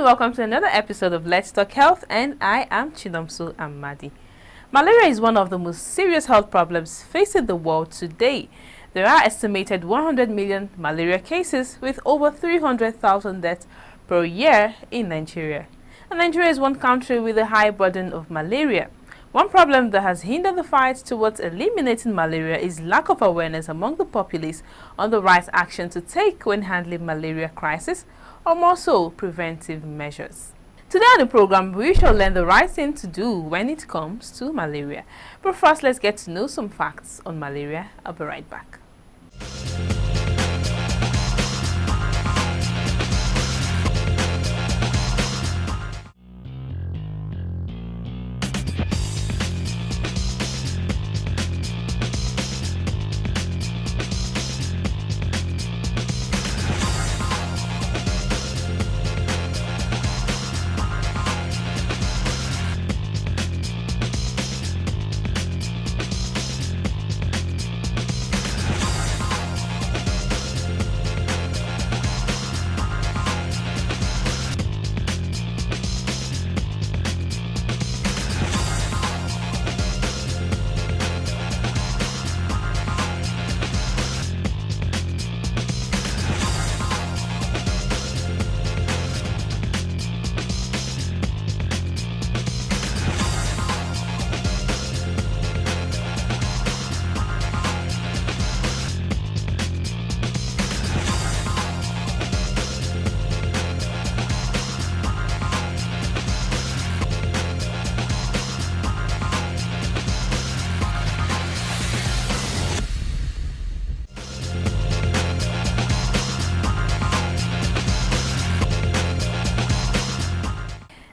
and welcome to another episode of Let's Talk Health, and I am Chinomso Amadi. Malaria is one of the most serious health problems facing the world today. There are estimated 100 million malaria cases with over 300,000 deaths per year in Nigeria. And Nigeria is one country with a high burden of malaria. One problem that has hindered the fight towards eliminating malaria is lack of awareness among the populace on the right action to take when handling malaria crisis, or more so, preventive measures. Today on the program, we shall learn the right thing to do when it comes to malaria. But first, let's get to know some facts on malaria. I'll be right back.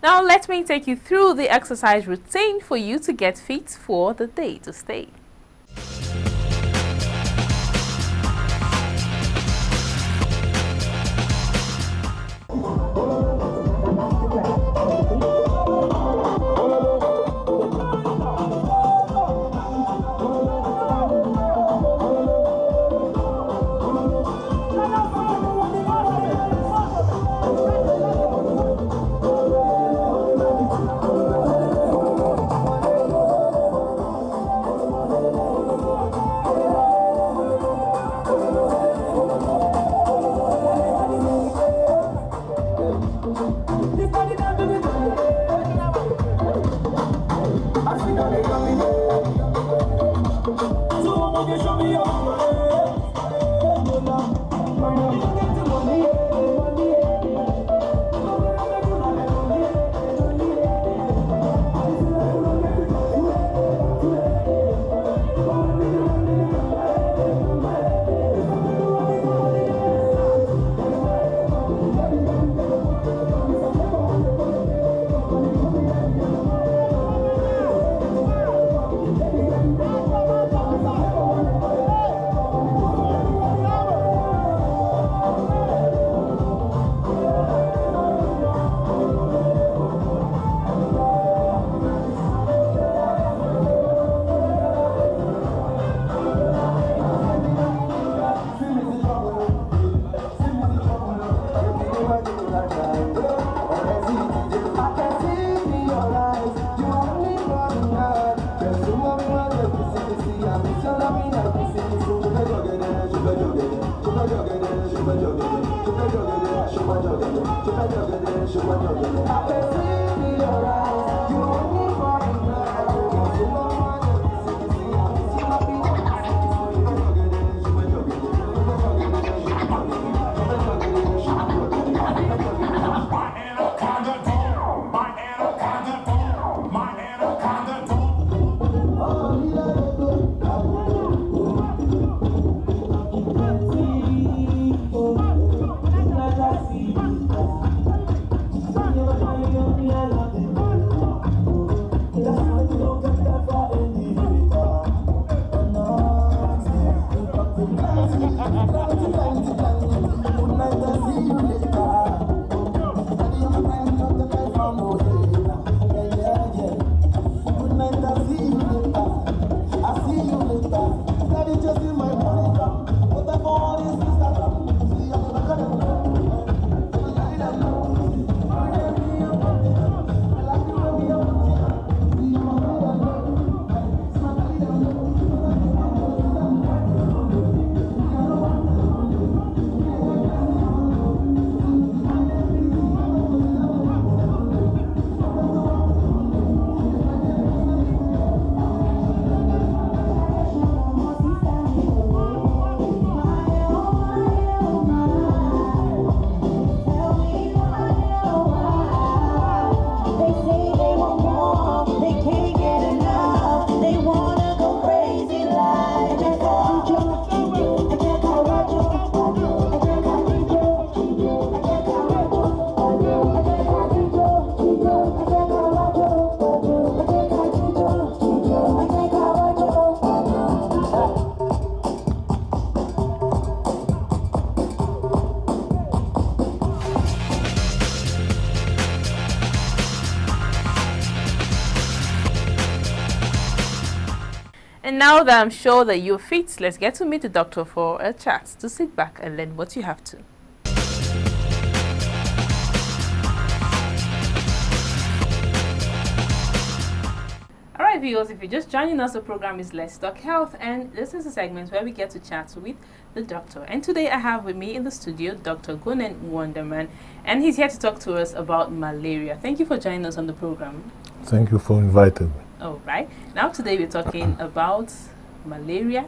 Now let me take you through the exercise routine for you to get fit for the day to stay. And now that I'm sure that you're fit, let's get to meet the doctor for a chat to sit back and learn what you have to. Alright viewers, if you're just joining us, the program is Let's Talk Health, and this is a segment where we get to chat with the doctor. And today I have with me in the studio Dr. Gunen Wonderman, and he's here to talk to us about malaria. Thank you for joining us on the program. Thank you for inviting me. Alright, now today we're talking about malaria,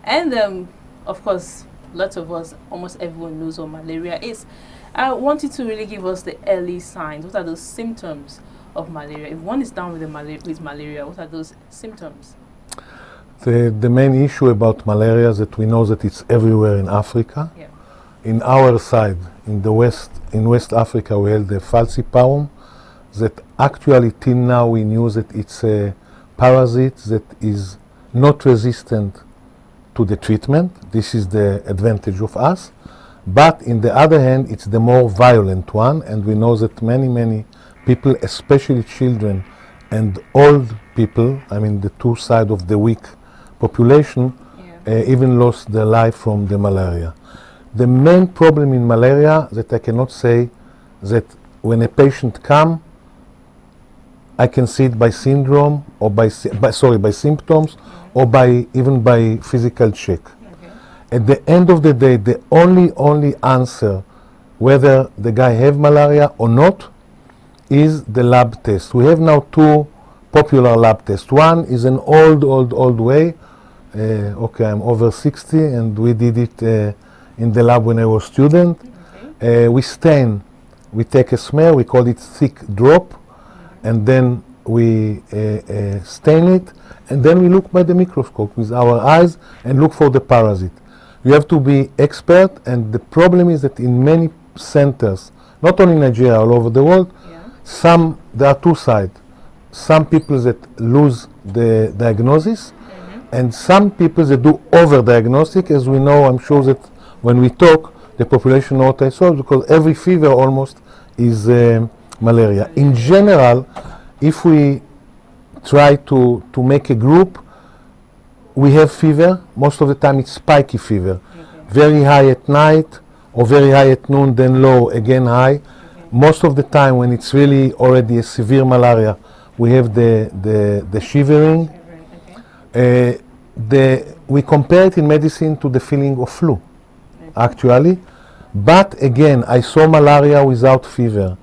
and of course lots of us, almost everyone knows what malaria is. I want you to really give us the early signs. What are those symptoms of malaria? If one is down with malaria, what are those symptoms? The main issue about malaria is that we know that it's everywhere in Africa. Yeah. In our side, in West Africa, we have the falciparum, that actually till now we knew that it's a parasite that is not resistant to the treatment. This is the advantage of us. But in the other hand, it's the more violent one, and we know that many people, especially children and old people, I mean the two sides of the weak population, even lost their life from the malaria. The main problem in malaria that I cannot say that when a patient comes, I can see it by syndrome or by symptoms or even by physical check. At the end of the day, the only answer whether the guy have malaria or not is the lab test. We have now two popular lab tests. One is an old way. Okay, I'm over 60 and we did it in the lab when I was student. We stain, we take a smear, we call it thick drop, and then we stain it, and then we look by the microscope with our eyes and look for the parasite. You have to be expert, and the problem is that in many centers, not only in Nigeria, all over the world, there are two sides. Some people that lose the diagnosis, and some people that do over-diagnostic. As we know, I'm sure that when we talk, the population knows what I saw, because every fever almost is malaria. In general, if we try to make a group, we have fever. Most of the time it's spiky fever. Very high at night, or very high at noon, then low, again high. Most of the time when it's really already a severe malaria, we have the shivering. We compare it in medicine to the feeling of flu, actually. But again, I saw malaria without fever.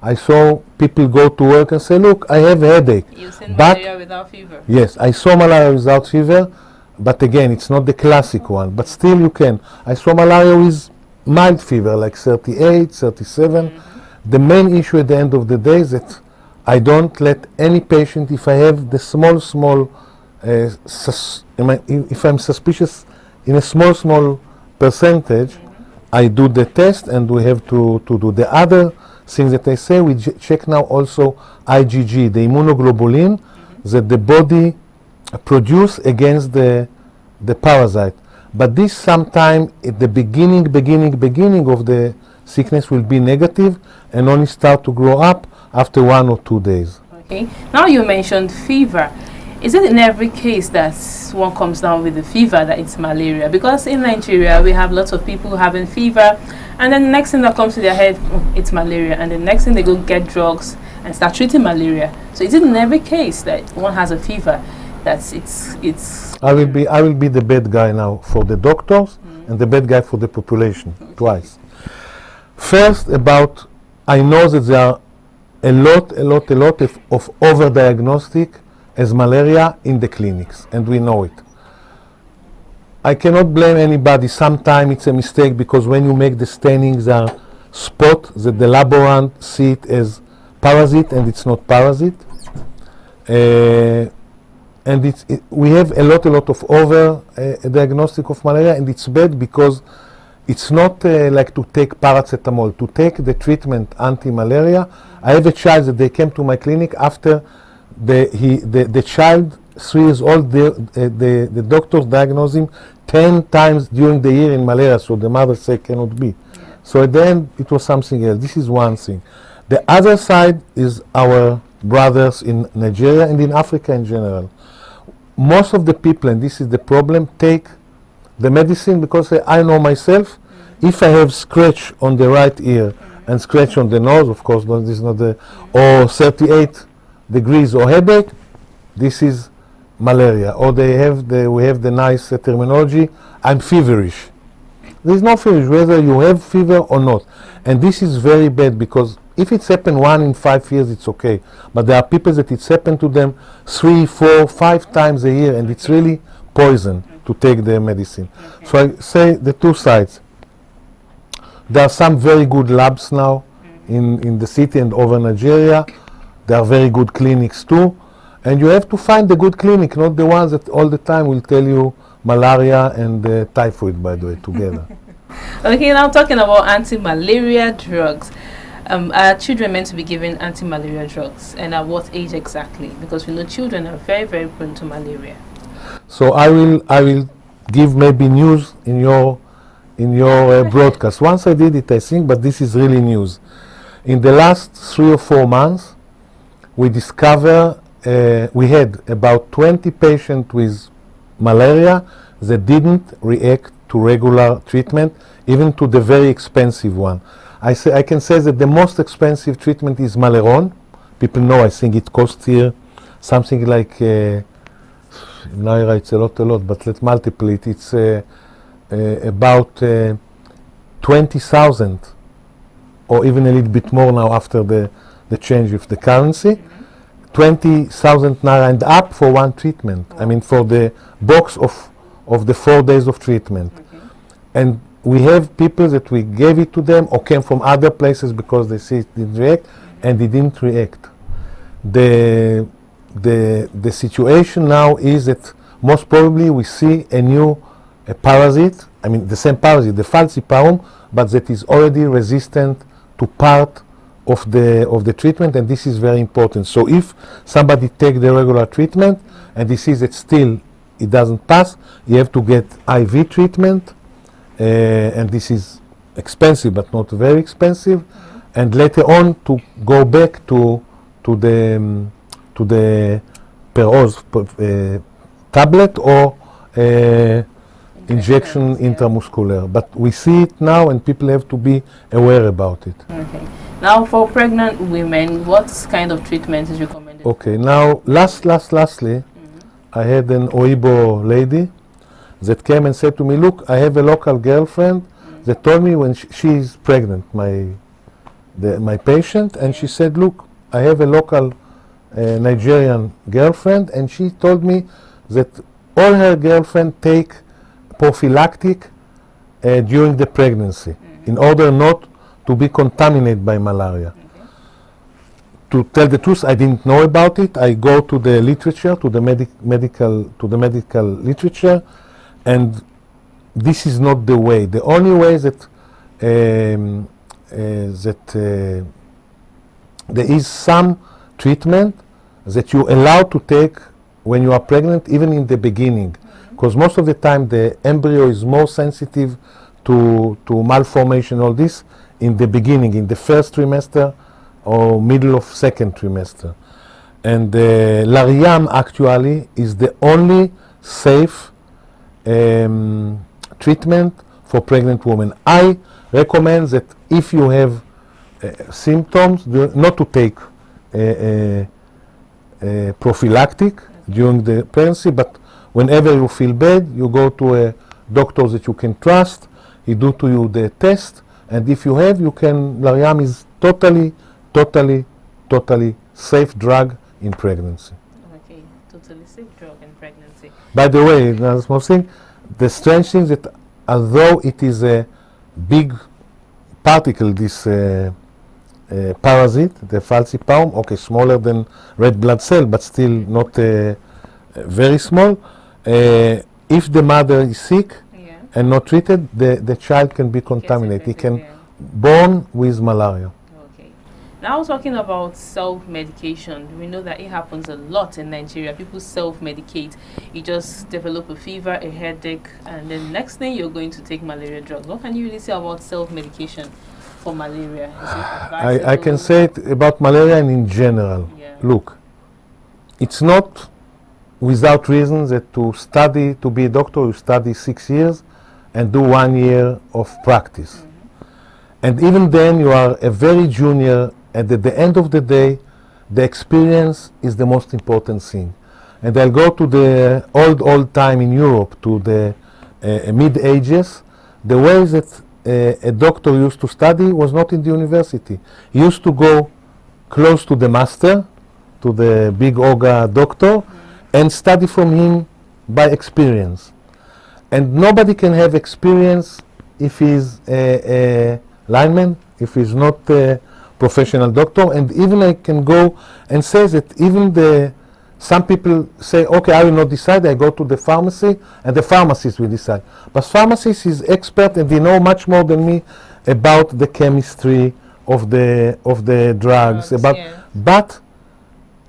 I saw people go to work and say, look, I have a headache. You've seen malaria without fever? Yes, I saw malaria without fever, but again, it's not the classic one. But still you can. I saw malaria with mild fever, like 38, 37. The main issue at the end of the day is that I don't let any patient, if I have the small, if I'm suspicious in a small percentage, I do the test, and we have to do the other things that I say. We check now also IgG, the immunoglobulin that the body produce against the parasite. But this sometime at the beginning of the sickness will be negative and only start to grow up after 1 or 2 days. Okay. Now you mentioned fever. Is it in every case that one comes down with the fever that it's malaria? Because in Nigeria we have lots of people having fever, and then the next thing that comes to their head, it's malaria, and the next thing they go get drugs and start treating malaria. So is it in every case that one has a fever that it's I will be the bad guy now for the doctors and the bad guy for the population, twice. First, I know that there are a lot of over-diagnostic as malaria in the clinics, and we know it. I cannot blame anybody. Sometimes it's a mistake, because when you make the stainings, there are spots that the laborant see it as parasite, and it's not parasite. And we have a lot of over-diagnostic of malaria, and it's bad because it's not like to take paracetamol. To take the treatment anti-malaria, I have a child that they came to my clinic after the child, 3 years old, the doctors diagnosed him 10 times during the year in malaria, so the mother said cannot be. So at the end, it was something else. This is one thing. The other side is our brothers in Nigeria and in Africa in general. most of the people, and this is the problem, take the medicine because I know myself, if I have scratch on the right ear and scratch on the nose, of course, this is not the, or 38 degrees or headache, this is malaria. Or we have the nice terminology, I'm feverish. There is no feverish, whether you have fever or not. And this is very bad because if it's happened 1 in 5 years, it's okay. But there are people that it's happened to them 3, 4, 5 times a year, and it's really poison to take the medicine. So I say the two sides. There are some very good labs now in the city and over Nigeria. There are very good clinics too. And you have to find the good clinic, not the ones that all the time will tell you malaria and typhoid, by the way, together. Okay, now talking about anti-malaria drugs. Are children meant to be given anti-malaria drugs, and at what age exactly? Because we know children are very, very prone to malaria. So I will give maybe news in your broadcast. Once I did it, I think, but this is really news. In the last 3 or 4 months, we discover we had about 20 patients with malaria that didn't react to regular treatment, even to the very expensive one. I can say that the most expensive treatment is Maleron. People know, I think it costs here something like, in Naira it's a lot, but let's multiply it. It's about 20,000, or even a little bit more now after the change of the currency. 20,000 Naira and up for one treatment. I mean, for the box of the 4 days of treatment. And we have people that we gave it to them or came from other places because they see it didn't react, and they didn't react. The situation now is that most probably we see a new parasite, I mean the same parasite, the falciparum, but that is already resistant to part of the treatment, and this is very important. So if somebody take the regular treatment and they see that still it doesn't pass, you have to get IV treatment. And this is expensive, but not very expensive. And later on, to go back to the Perose tablet or injection intramuscular. But we see it now, and people have to be aware about it. Okay. Now, for pregnant women, what kind of treatment is recommended? Okay. Now, lastly, I had an Oibo lady that came and said to me, look, I have a local girlfriend that told me when she is pregnant, my patient, and she said, look, I have a local Nigerian girlfriend, and she told me that all her girlfriend take prophylactic during the pregnancy in order not to be contaminated by malaria. To tell the truth, I didn't know about it. I go to the literature, to the medical literature, and this is not the way. The only way that there is some treatment that you allow to take when you are pregnant, even in the beginning, because most of the time the embryo is more sensitive to malformation, all this, in the beginning, in the first trimester or middle of second trimester. And Lariam actually is the only safe treatment for pregnant women. I recommend that if you have symptoms, not to take prophylactic during the pregnancy, but whenever you feel bad, you go to a doctor that you can trust, he do to you the test, and if you have, you can, Lariam is totally safe drug in pregnancy. Okay, totally safe drug in pregnancy. By the way, another small thing, the strange thing that although it is a big particle, this parasite, the falciparum, okay, smaller than red blood cell, but still not very small. If the mother is sick and not treated, the child can be contaminated. He can born with malaria. Okay. Now talking about self-medication, we know that it happens a lot in Nigeria. People self-medicate. You just develop a fever, a headache, and then next thing you're going to take malaria drugs. What can you really say about self-medication for malaria? Is it advisable? I can say it about malaria and in general. Yeah. Look, it's not without reason that to study to be a doctor you study 6 years and do 1 year of practice. And even then you are a very junior, and at the end of the day the experience is the most important thing. And I'll go to the old time in Europe, to the mid ages. The way that a doctor used to study was not in the university. He used to go close to the master, to the big Oga doctor, and study from him by experience. And nobody can have experience if he's a lineman, if he's not a professional doctor. And even I can go and say that even some people say, okay, I will not decide, I go to the pharmacy, and the pharmacist will decide. But pharmacist is expert, and they know much more than me about the chemistry of the drugs, but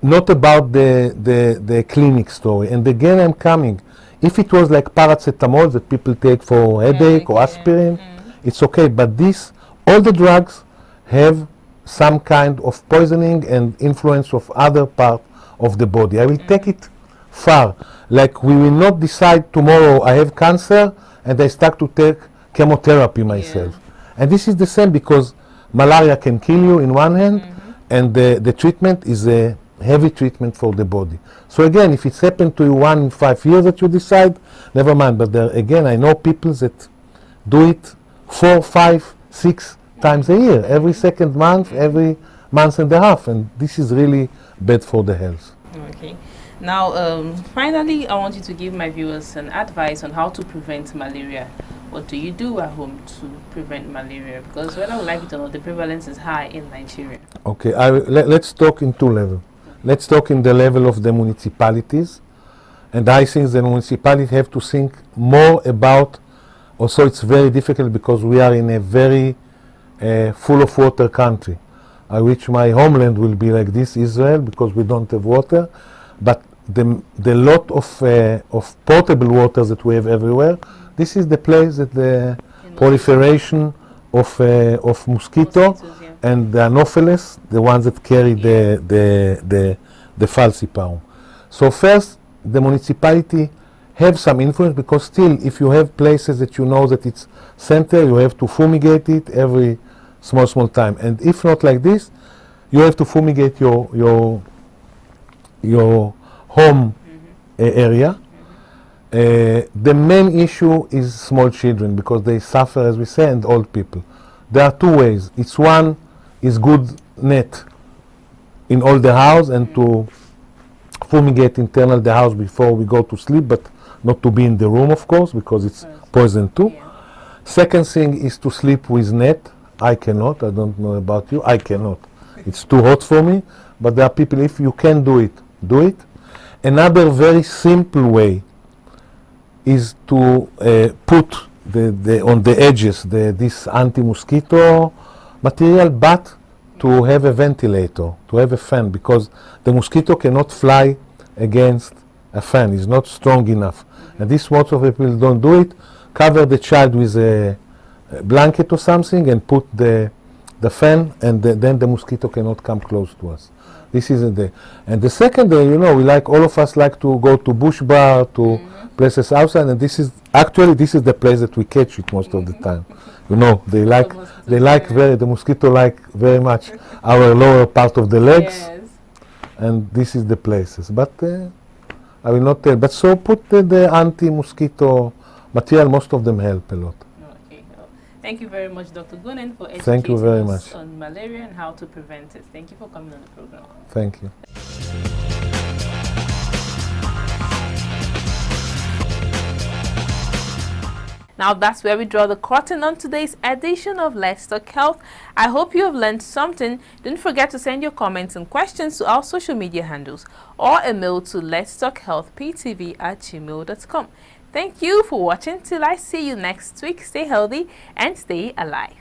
not about the clinic story. And again, I'm coming. If it was like paracetamol that people take for headache or aspirin, it's okay. But all the drugs have some kind of poisoning and influence of other part of the body. I will take it far. Like we will not decide tomorrow I have cancer and I start to take chemotherapy myself. And this is the same, because malaria can kill you in one hand, and the treatment is a heavy treatment for the body. So again, if it's happened to you 1 in 5 years that you decide, never mind. But again, I know people that do it 4, 5, 6 times a year, every second month, every month and a half, and this is really bad for the health. Okay. Now, finally, I want you to give my viewers an advice on how to prevent malaria. What do you do at home to prevent malaria? Because whether we like it or not, the prevalence is high in Nigeria. Okay, let's talk in two levels. Let's talk in the level of the municipalities, and I think the municipalities have to think more about. Also, it's very difficult because we are in a very full of water country. I wish my homeland will be like this, Israel, because we don't have water. But the lot of potable water that we have everywhere, this is the place that the proliferation of mosquito and the Anopheles, the ones that carry the falciparum. So first, the municipality have some influence, because still, if you have places that you know that it's center, you have to fumigate it every small time. And if not like this, you have to fumigate your home area. The main issue is small children, because they suffer, as we say, and old people. There are two ways. It's one is good net in all the house, and to fumigate internal the house before we go to sleep, but not to be in the room, of course, because it's poison too. Second thing is to sleep with net. I cannot. I don't know about you. I cannot. It's too hot for me. But there are people, if you can do it, do it. Another very simple way is to put on the edges this anti-mosquito material, but to have a ventilator, to have a fan, because the mosquito cannot fly against a fan. It's not strong enough. And this, most of the people don't do it. Cover the child with a blanket or something and put the fan, and then the mosquito cannot come close to us. This is and the second day, all of us like to go to bush bar, to places outside, and this is the place that we catch it most of the time. The mosquito like very much our lower part of the legs, and this is the places. But I will not tell. But so put the anti-mosquito material. Most of them help a lot. Okay. Thank you very much, Dr. Gunen, for Thank you very educating much us on malaria and how to prevent it. Thank you for coming on the program. Thank you. Now that's where we draw the curtain on today's edition of Let's Talk Health. I hope you have learned something. Don't forget to send your comments and questions to our social media handles, or email to letstalkhealthptv@gmail.com. Thank you for watching. Till I see you next week, stay healthy and stay alive.